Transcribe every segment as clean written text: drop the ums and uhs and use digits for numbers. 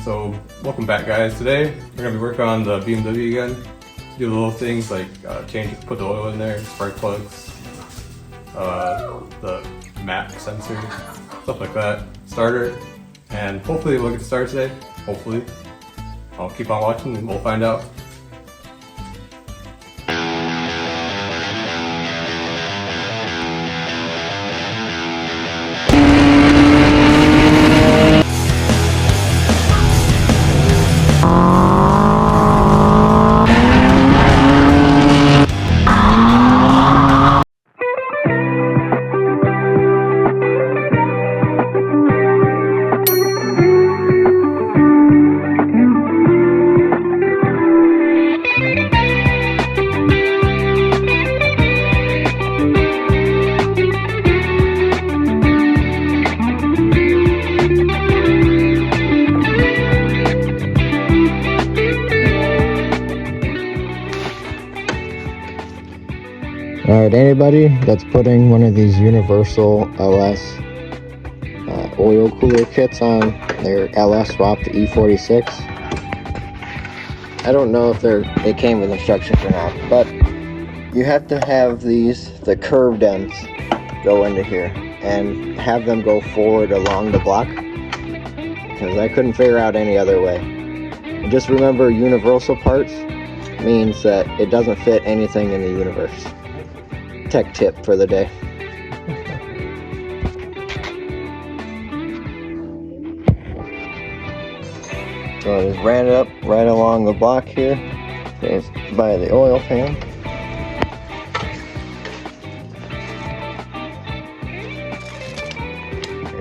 So, welcome back, guys. Today we're gonna be working on the BMW again. Do the little things like put the oil in there, spark plugs, the map sensor, stuff like that. Starter, and hopefully we'll get started today. Hopefully, I'll keep on watching and we'll find out. Alright, anybody that's putting one of these Universal LS oil cooler kits on their LS swap to E46, I don't know if they came with instructions or not, but you have to have the curved ends go into here and have them go forward along the block, because I couldn't figure out any other way. And just remember, universal parts means that it doesn't fit anything in the universe. Tech tip for the day. So I just ran it up right along the block here. It's by the oil pan.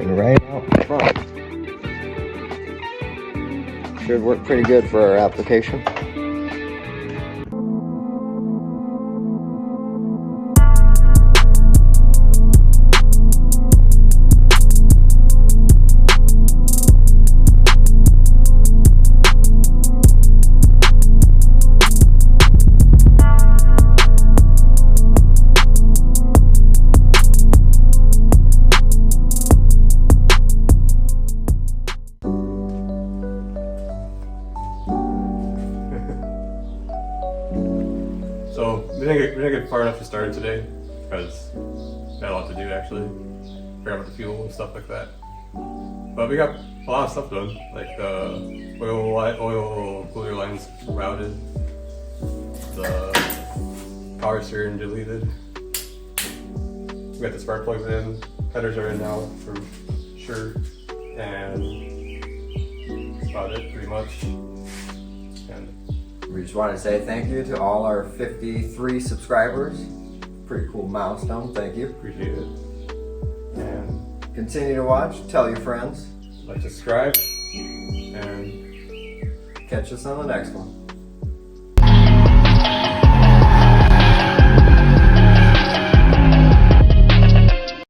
And right out front. Should work pretty good for our application. So we didn't get far enough to start today because we had a lot to do actually. Grab the fuel and stuff like that. But we got a lot of stuff done, like the oil cooler lines routed, the power steering deleted. We got the spark plugs in, headers are in now for sure, and that's about it pretty much. And we just want to say thank you to all our 53 subscribers. Pretty cool milestone, thank you. appreciate it. And Continue to watch, tell your friends, like, subscribe, and catch us on the next one.